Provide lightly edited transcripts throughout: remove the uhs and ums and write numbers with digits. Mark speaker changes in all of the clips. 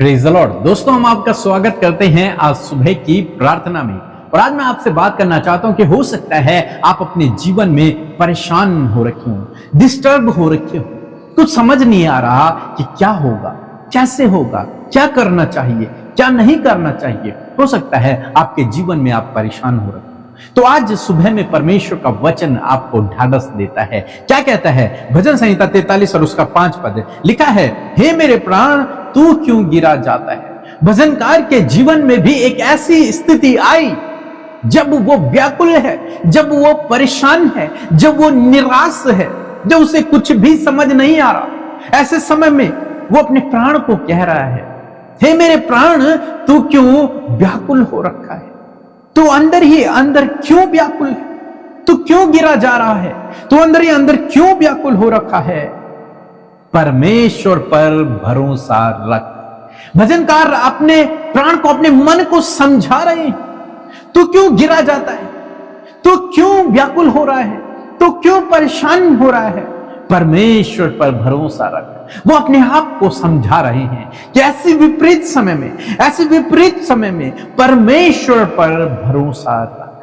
Speaker 1: Praise the Lord. दोस्तों, हम आपका स्वागत करते हैं आज सुबह की प्रार्थना में। और आज मैं आपसे बात करना चाहता हूं कि हो सकता है आप अपने जीवन में परेशान हो रखे हो, डिस्टर्ब हो रखे हो, कुछ समझ नहीं आ रहा कि क्या होगा, कैसे होगा, क्या करना चाहिए, क्या नहीं करना चाहिए। हो सकता है आपके जीवन में आप परेशान हो रखे हो। तो आज सुबह में परमेश्वर का वचन आपको ढाढ़स देता है। क्या कहता है? भजन संहिता 43 और उसका 5 पद लिखा है, हे मेरे प्राण तू क्यों गिरा जाता है। भजनकार के जीवन में भी एक ऐसी स्थिति आई जब वो व्याकुल है, जब वो परेशान है, जब वो निराश है, जब उसे कुछ भी समझ नहीं आ रहा। ऐसे समय में वो अपने प्राण को कह रहा है, हे मेरे प्राण तू क्यों व्याकुल हो रखा है, तू अंदर ही अंदर क्यों व्याकुल है, तू क्यों गिरा जा रहा है, तू अंदर ही अंदर क्यों व्याकुल हो रखा है। परमेश्वर पर भरोसा रख। भजनकार अपने प्राण को, अपने मन को समझा रहे हैं, तू क्यों गिरा जाता है, तू क्यों व्याकुल हो रहा है, तू क्यों परेशान हो रहा है। परमेश्वर पर भरोसा रख। वो अपने आप को समझा रहे हैं कि ऐसे विपरीत समय में परमेश्वर पर भरोसा रख।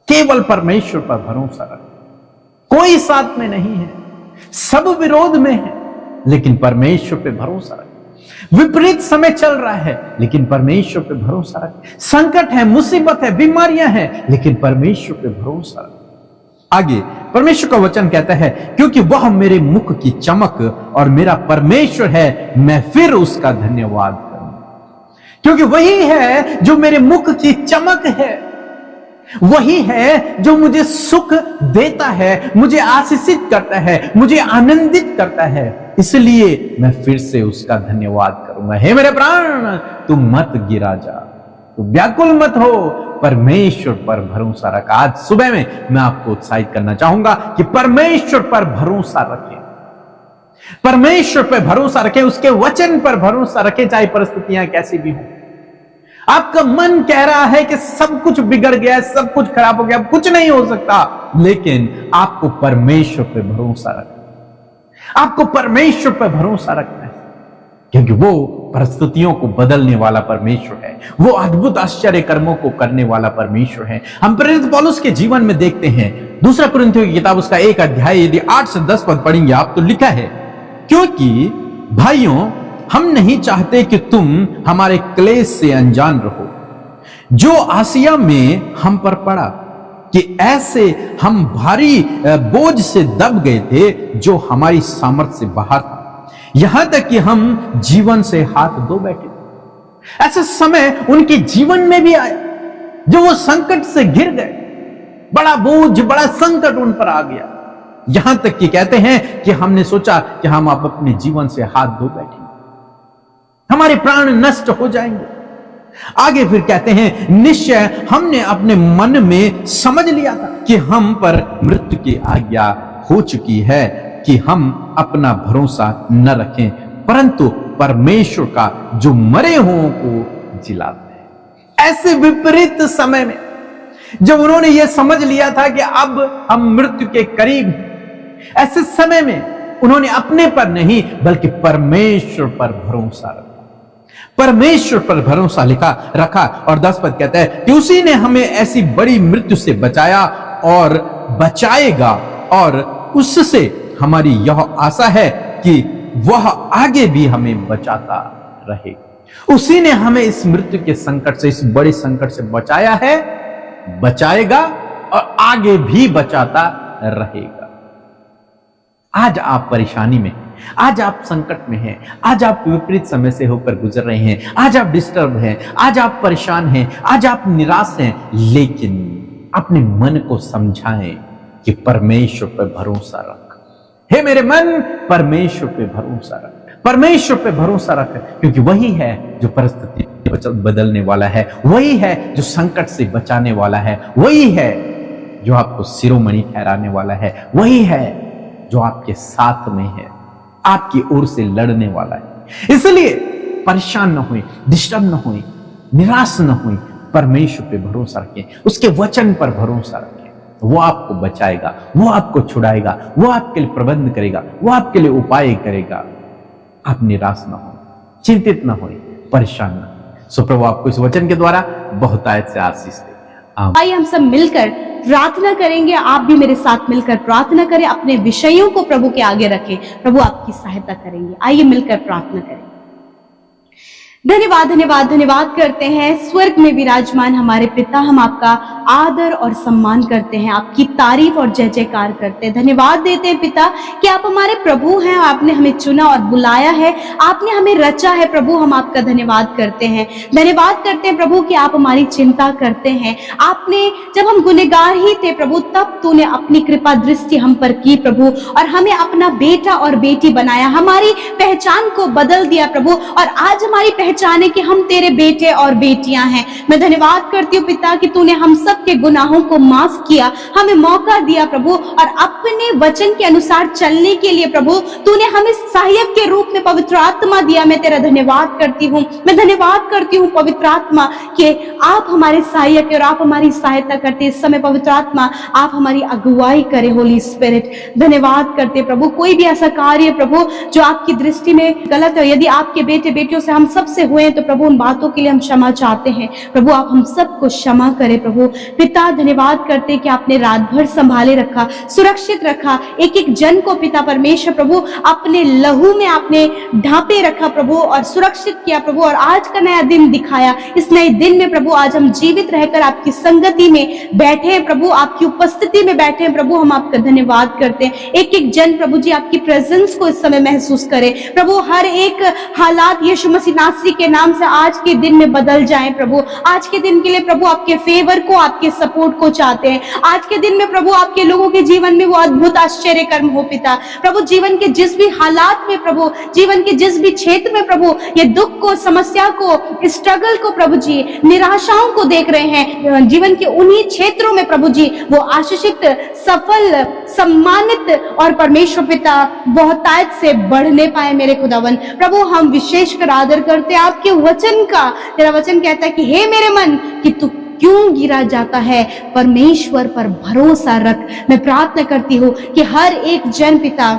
Speaker 1: केवल परमेश्वर पर भरोसा रख। कोई साथ में नहीं है, सब विरोध में है, लेकिन परमेश्वर पे भरोसा रख। विपरीत समय चल रहा है, लेकिन परमेश्वर पे भरोसा रख। संकट है, मुसीबत है, बीमारियां हैं, लेकिन परमेश्वर पे भरोसा रख। आगे परमेश्वर का वचन कहता है, क्योंकि वह मेरे मुख की चमक और मेरा परमेश्वर है, मैं फिर उसका धन्यवाद करूंगा। क्योंकि वही है जो मेरे मुख की चमक है, वही है जो मुझे सुख देता है, मुझे आशीषित करता है, मुझे आनंदित करता है। इसलिए मैं फिर से उसका धन्यवाद करूंगा। हे मेरे प्राण तू मत गिरा जा, तू व्याकुल मत हो, परमेश्वर पर भरोसा रख। आज सुबह में मैं आपको उत्साहित करना चाहूंगा कि परमेश्वर पर भरोसा रखें, परमेश्वर पर भरोसा रखें, उसके वचन पर भरोसा रखें, चाहे परिस्थितियां कैसी भी हो। आपका मन कह रहा है कि सब कुछ बिगड़ गया है, सब कुछ खराब हो गया, अब कुछ नहीं हो सकता, लेकिन आपको परमेश्वर पर भरोसा रखना, आपको परमेश्वर पर भरोसा रखना है, क्योंकि वो परिस्थितियों को बदलने वाला परमेश्वर है, वो अद्भुत आश्चर्य कर्मों को करने वाला परमेश्वर है। हम प्रेरित पौलुस के जीवन में देखते हैं, दूसरा कुरिन्थियों की किताब उसका 1 अध्याय यदि 8 से 10 पद पढ़ेंगे आप, तो लिखा है, क्योंकि भाइयों हम नहीं चाहते कि तुम हमारे क्लेश से अनजान रहो, जो आसिया में हम पर पड़ा, कि ऐसे हम भारी बोझ से दब गए थे जो हमारी सामर्थ्य से बाहर था, यहां तक कि हम जीवन से हाथ धो बैठे। ऐसा समय उनके जीवन में भी आया जो वो संकट से घिर गए, बड़ा बोझ, बड़ा संकट उन पर आ गया, यहां तक कि कहते हैं कि हमने सोचा कि हम अब अपने जीवन से हाथ धो बैठेंगे, हमारे प्राण नष्ट हो जाएंगे। आगे फिर कहते हैं, निश्चय हमने अपने मन में समझ लिया था कि हम पर मृत्यु की आज्ञा हो चुकी है, कि हम अपना भरोसा न रखें, परंतु परमेश्वर का जो मरे हुओं को जिलाता है। ऐसे विपरीत समय में जब उन्होंने यह समझ लिया था कि अब हम मृत्यु के करीब हैं, ऐसे समय में उन्होंने अपने पर नहीं बल्कि परमेश्वर पर भरोसा रखा, परमेश्वर पर भरोसा रखा। और 10 पद कहता है कि उसी ने हमें ऐसी बड़ी मृत्यु से बचाया और बचाएगा, और उससे हमारी यह आशा है कि वह आगे भी हमें बचाता रहेगा। उसी ने हमें इस मृत्यु के संकट से, इस बड़े संकट से बचाया है, बचाएगा और आगे भी बचाता रहेगा। आज आप परेशानी में हैं, आज आप संकट में हैं, आज आप विपरीत समय से होकर गुजर रहे हैं, आज आप डिस्टर्ब हैं, आज आप परेशान हैं, आज आप निराश हैं, लेकिन अपने मन को समझाएं कि परमेश्वर पर भरोसा रख। हे मेरे मन, परमेश्वर पे भरोसा रख, परमेश्वर पे भरोसा रख, क्योंकि वही है जो परिस्थिति बदलने वाला है, वही है जो संकट से बचाने वाला है, वही है जो आपको शिरोमणि ठहराने वाला है, वही है जो आपके साथ में है, आपकी ओर से लड़ने वाला है। इसलिए परेशान न हुए, डिस्टर्ब न हुए, निराश न हुए, परमेश्वर पे भरोसा रखें, उसके वचन पर भरोसा रखें। वो आपको बचाएगा, वो आपको छुड़ाएगा, वो आपके लिए प्रबंध करेगा, वो आपके लिए उपाय करेगा। आप निराश ना हो, चिंतित न होए, परेशान न होए। सो प्रभु आपको इस वचन के द्वारा बहुतायत से आशीष दे।
Speaker 2: आइए हम सब मिलकर प्रार्थना करेंगे। आप भी मेरे साथ मिलकर प्रार्थना करें, अपने विषयों को प्रभु के आगे रखें, प्रभु आपकी सहायता करेंगे। आइए मिलकर प्रार्थना करें। धन्यवाद धन्यवाद धन्यवाद करते हैं स्वर्ग में विराजमान हमारे पिता, हम आपका आदर और सम्मान करते हैं, आपकी तारीफ और जय जयकार करते हैं। धन्यवाद देते हैं पिता कि आप हमारे प्रभु हैं, आपने हमें चुना और बुलाया है, आपने हमें रचा है। प्रभु हम आपका धन्यवाद करते हैं, धन्यवाद करते हैं प्रभु कि आप हमारी चिंता करते हैं। आपने जब हम गुनहगार ही थे प्रभु, तब तूने अपनी कृपा दृष्टि हम पर की प्रभु, और हमें अपना बेटा और बेटी बनाया, हमारी पहचान को बदल दिया प्रभु, और आज हमारी पहचान है कि हम तेरे बेटे और बेटियां हैं। मैं धन्यवाद करती हूँ पिता कि तूने हम सब के गुनाहों को माफ किया, हमें मौका दिया प्रभु, और अपने वचन के अनुसार चलने के लिए प्रभु तूने हमें सहायक के रूप में पवित्र आत्मा दिया। मैं तेरा धन्यवाद करती हूँ, मैं धन्यवाद करती हूँ पवित्र आत्मा कि आप हमारे सहायक और आप हमारी सहायता करते। इस समय पवित्र आत्मा आप हमारी अगुवाई करे, होली स्पिरिट। धन्यवाद करते प्रभु, कोई भी ऐसा कार्य प्रभु जो आपकी दृष्टि में गलत है, यदि आपके बेटे बेटियों से हम सबसे हुए तो प्रभु उन बातों के लिए हम क्षमा चाहते हैं। प्रभु आप हम सबको क्षमा करें प्रभु। पिता धन्यवाद करते कि आपने रात भर संभाले रखा, सुरक्षित रखा, एक एक जन को पिता परमेश्वर प्रभु अपने लहू में आपने ढांपे रखा प्रभु, और सुरक्षित किया प्रभु, और आज का नया दिन दिखाया। इस नए दिन में प्रभु आज हम जीवित रहकर आपकी संगति में बैठे हैं प्रभु, आपकी उपस्थिति में बैठे हैं प्रभु, हम आपका धन्यवाद करते हैं। एक एक जन प्रभु जी आपकी प्रेजेंस को इस समय महसूस करे प्रभु, हर एक हालात यीशु मसीह नासरी के नाम से आज के दिन में बदल जाए प्रभु। आज के दिन के लिए प्रभु आपके फेवर को, आपके सपोर्ट को चाहते हैं। आज के दिन में प्रभु आपके लोगों के जीवन में वो अद्भुत आश्चर्य कर्म हो पिता। प्रभु जीवन के जिस भी हालात में प्रभु, जीवन के जिस भी क्षेत्र में प्रभु ये दुख को, समस्या को, स्ट्रगल को प्रभु जी, निराशाओं को देख रहे हैं, जीवन के उन्हीं क्षेत्रों में प्रभु जी वो आशीषित, सफल, सम्मानित और परमेश्वर पिता बहुतायत से बढ़ने पाए मेरे खुदावन। प्रभु हम विशेषकर आदर करते आपके वचन का। तेरा वचन कहता है कि हे मेरे मन कि तू क्यों गिरा जाता है, परमेश्वर पर भरोसा रख। मैं प्रार्थना करती हूँ कि हर एक जन पिता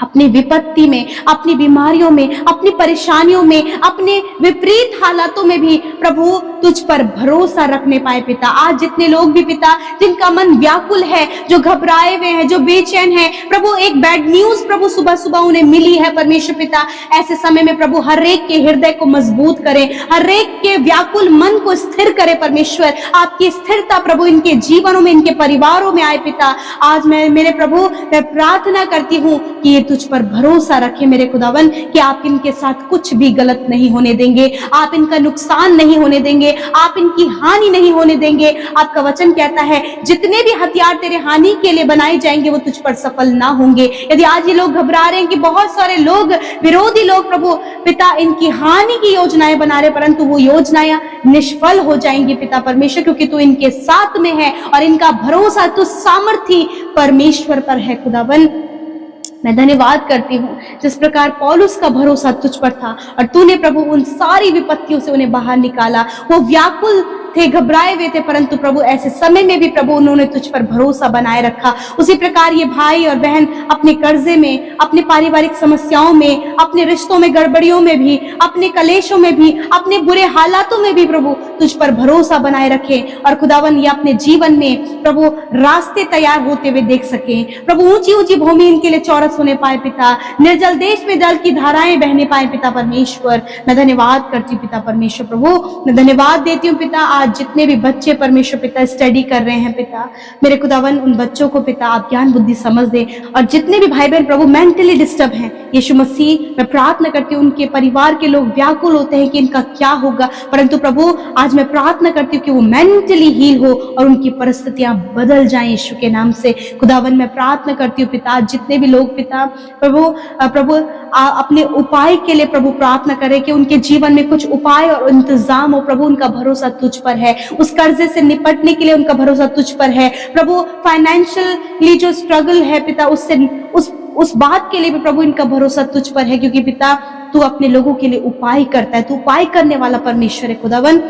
Speaker 2: अपनी विपत्ति में, अपनी बीमारियों में, अपनी परेशानियों में, अपने विपरीत हालातों में भी प्रभु तुझ पर भरोसा रखने पाए पिता। आज जितने लोग भी पिता जिनका मन व्याकुल है, जो घबराए हुए हैं, जो बेचैन हैं प्रभु, एक बैड न्यूज प्रभु सुबह सुबह उन्हें मिली है परमेश्वर पिता, ऐसे समय में प्रभु हर एक के हृदय को मजबूत करें, हर एक के व्याकुल मन को स्थिर करे परमेश्वर। आपकी स्थिरता प्रभु इनके जीवनों में, इनके परिवारों में आए पिता। आज मैं मेरे प्रभु मैं प्रार्थना करती हूँ कि ये तुझ पर भरोसा रखे मेरे खुदावन, कि आप इनके साथ कुछ भी गलत नहीं होने देंगे, आप इनका नुकसान नहीं होने देंगे, आप इनकी हानि नहीं होने देंगे। आपका वचन कहता है जितने भी हथियार तेरे हानि के लिए बनाए जाएंगे वो तुझ पर सफल ना होंगे। यदि आज ये लोग घबरा रहे हैं कि बहुत सारे लोग, विरोधी लोग प्रभु पिता इनकी हानि की योजनाएं बना रहे, परंतु वो योजनाएं निष्फल हो जाएंगी पिता परमेश्वर, क्योंकि तू इनके साथ में है और इनका भरोसा तू सामर्थी परमेश्वर पर है खुदावन। मैं धन्यवाद करती हूँ जिस प्रकार पौलुस का भरोसा तुझ पर था और तूने प्रभु उन सारी विपत्तियों से उन्हें बाहर निकाला। वो व्याकुल थे, घबराए हुए थे, परंतु प्रभु ऐसे समय में भी प्रभु उन्होंने तुझ पर भरोसा बनाए रखा। उसी प्रकार ये भाई और बहन अपने कर्जे में, अपने पारिवारिक समस्याओं में, अपने रिश्तों में गड़बड़ियों में भी, अपने कलेशों में भी, अपने बुरे हालातों में भी प्रभु तुझ पर भरोसा बनाए रखे, और खुदावन ये अपने जीवन में प्रभु रास्ते तैयार होते हुए देख सके। प्रभु ऊंची ऊंची भूमि इनके लिए चौरस होने पाए पिता, निर्जल देश में जल की धाराएं बहने पाए पिता परमेश्वर। मैं धन्यवाद करती हूँ पिता परमेश्वर। प्रभु मैं धन्यवाद देती हूँ पिता, आज जितने भी बच्चे परमेश्वर पिता स्टडी कर रहे हैं पिता, मेरे खुदावन उन बच्चों को पिता आप ज्ञान बुद्धि समझ दे, और जितने भी भाई बहन प्रभु मेंटली डिस्टर्ब हैं यीशु मसीह, मैं प्रार्थना करती हूँ उनके परिवार के लोग व्याकुल होते हैं कि इनका क्या होगा, परंतु प्रभु आज मैं प्रार्थना करती हूँ कि वो मेंटली हील हो और उनकी परिस्थितियां बदल जाएं यीशु के नाम से। खुदावन मैं प्रार्थना करती हूँ पिता, जितने भी लोग पिता प्रभु अपने उपाय के लिए प्रभु प्रार्थना करें कि उनके जीवन में कुछ उपाय और इंतजाम हो प्रभु, उनका भरोसा तुझ पर है, उस कर्जे से निपटने के लिए उनका भरोसा तुझ पर है प्रभु। फाइनेंशियली जो स्ट्रगल है पिता, उससे उस बात के लिए भी प्रभु इनका भरोसा तुझ पर है, क्योंकि पिता तू अपने लोगों के लिए उपाय करता है, तू उपाय करने वाला परमेश्वर है खुदावन।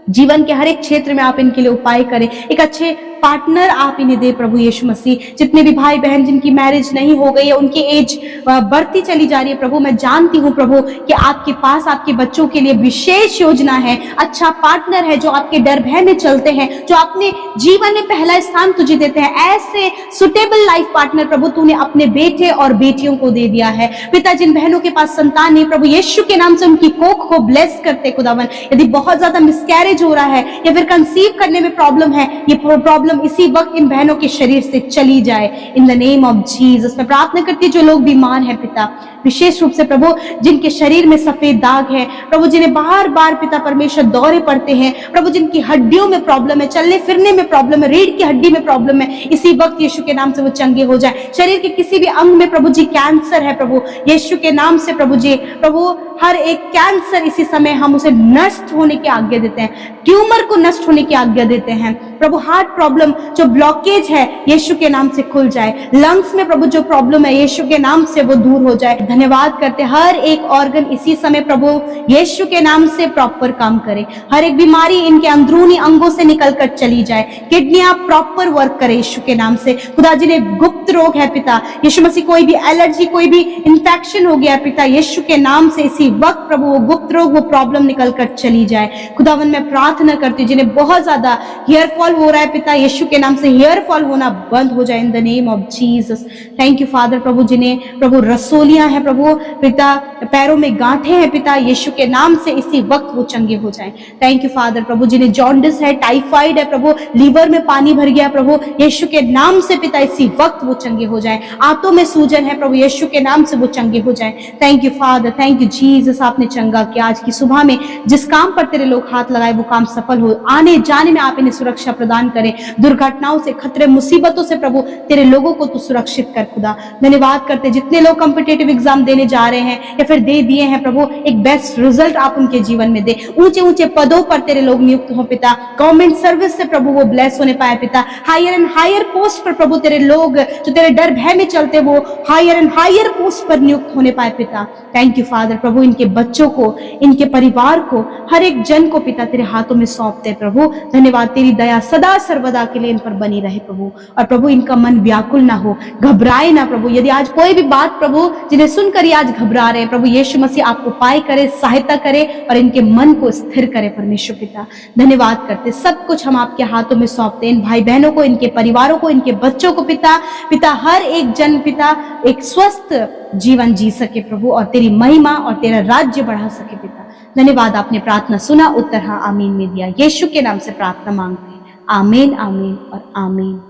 Speaker 2: जीवन के हर एक क्षेत्र में आप इनके लिए उपाय करें, एक अच्छे पार्टनर आप इन्हें दे प्रभु यीशु मसीह। जितने भी भाई बहन जिनकी मैरिज नहीं हो गई है, उनकी एज बढ़ती चली जा रही है प्रभु, मैं जानती हूँ प्रभु कि आपके पास आपके बच्चों के लिए विशेष योजना है, अच्छा पार्टनर है जो आपके डर भय में चलते हैं, जो अपने जीवन में पहला स्थान तुझे देते हैं। ऐसे सुटेबल लाइफ पार्टनर प्रभु तूने अपने बेटे और बेटियों को दे दिया है पिता। जिन बहनों के पास संतान नहीं प्रभु यीशु के नाम से उनकी कोख को ब्लेस करते खुदावन। यदि बहुत ज्यादा मिसकैरेज हो रहा है या फिर कंसीव करने में प्रॉब्लम है, ये प्रॉब्लम इसी वक्त इन बहनों के शरीर से चली जाए in the name of Jesus. मैं प्रार्थना करती हूँ जो लोग बीमार हैं पिता, विशेष रूप से प्रभु जिनके शरीर में सफेद दाग है प्रभु, जिन्हें बार बार पिता परमेश्वर दौरे पड़ते हैं प्रभु, जिनकी हड्डियों में प्रॉब्लम है, चलने फिरने में प्रॉब्लम है, रीढ़ की हड्डी में प्रॉब्लम है, इसी वक्त यीशु के नाम से वो चंगे हो जाए। शरीर के किसी भी अंग में प्रभु जी कैंसर है प्रभु, यीशु के नाम से प्रभु जी, प्रभु हर एक कैंसर इसी समय हम उसे नष्ट होने की आज्ञा देते हैं, ट्यूमर को नष्ट होने की आज्ञा देते हैं प्रभु। हार्ट प्रॉब्लम जो ब्लॉकेज है यीशु के नाम से खुल जाए, लंग्स में प्रभु जो प्रॉब्लम है यीशु के नाम से वो दूर हो जाए। धन्यवाद करते हर एक ऑर्गन इसी समय प्रभु यीशु के नाम से प्रॉपर काम करे, हर एक बीमारी इनके अंदरूनी अंगों से निकलकर चली जाए, किडनियां प्रॉपर वर्क करे यीशु के नाम से। खुदा जिन्हें गुप्त रोग है पिता यीशु मसीह, कोई भी एलर्जी कोई भी इंफेक्शन हो गया है पिता यीशु के नाम से इसी वक्त प्रभु वो गुप्त रोग वो प्रॉब्लम निकलकर चली जाए। खुदावन मैं प्रार्थना करती हूँ जिन्हें बहुत ज्यादा हेयर फॉल हो रहा है पिता यीशु के नाम से हेयर फॉल होना बंद हो जाए in the name of Jesus. Thank you father प्रभु, जिन्हें प्रभु रसोलियां हैं प्रभु पिता, पैरों में गांठें हैं पिता यीशु के नाम से इसी वक्त वो चंगे हो जाएं। थैंक यू फादर प्रभु, जिन्हें जॉन्डिस है, टाइफाइड है प्रभु, लीवर में पानी भर गया प्रभु यीशु के नाम से पिता इसी वक्त वो चंगे हो जाएं। आंतों में सूजन है प्रभु यीशु के नाम से वो चंगे हो जाएं। Thank you father, thank you Jesus, आपने चंगा किया। आज की सुबह में जिस काम पर तेरे लोग हाथ लगाए वो काम सफल हो, आने जाने में आप इन्हें सुरक्षा प्रदान करें, दुर्घटनाओं से, खतरे, मुसीबतों से प्रभु तेरे लोगों को तू सुरक्षित कर खुदा। धन्यवाद करते जितने लोग कॉम्पिटिटिव एग्जाम देने जा रहे हैं या फिर दे दिए हैं प्रभु, एक बेस्ट रिजल्ट आप उनके जीवन में दे, ऊंचे ऊंचे पदों पर तेरे लोग नियुक्त हो पिता, गवर्नमेंट सर्विस से प्रभु वो ब्लेस होने पाए पिता, हायर एंड हायर पोस्ट पर प्रभु तेरे लोग जो तेरे डर भय में चलते वो हायर एंड हायर पोस्ट पर नियुक्त होने पाए पिता। थैंक यू फादर प्रभु, इनके बच्चों को, इनके परिवार को, हर एक जन को पिता तेरे हाथों में सौंपते प्रभु। धन्यवाद, तेरी दया सदा सर्वदा के लिए इन पर बनी रहे प्रभु, और प्रभु इनका मन व्याकुल ना हो, घबराए ना प्रभु। यदि आज कोई भी बात प्रभु जिन्हें सुनकर ही आज घबरा रहे प्रभु यीशु मसीह आप उपाय करे, सहायता करे और इनके मन को स्थिर करे परमेश्वर पिता। धन्यवाद करते, सब कुछ हम आपके हाथों में सौंपते, इन भाई बहनों को, इनके परिवारों को, इनके बच्चों को पिता हर एक जन पिता एक स्वस्थ जीवन जी सके प्रभु, और तेरी महिमा और तेरा राज्य बढ़ा सके पिता। धन्यवाद, आपने प्रार्थना सुना, उत्तर हाँ आमीन में दिया। यीशु के नाम से प्रार्थना मांगते हैं, आमीन आमीन और आमीन।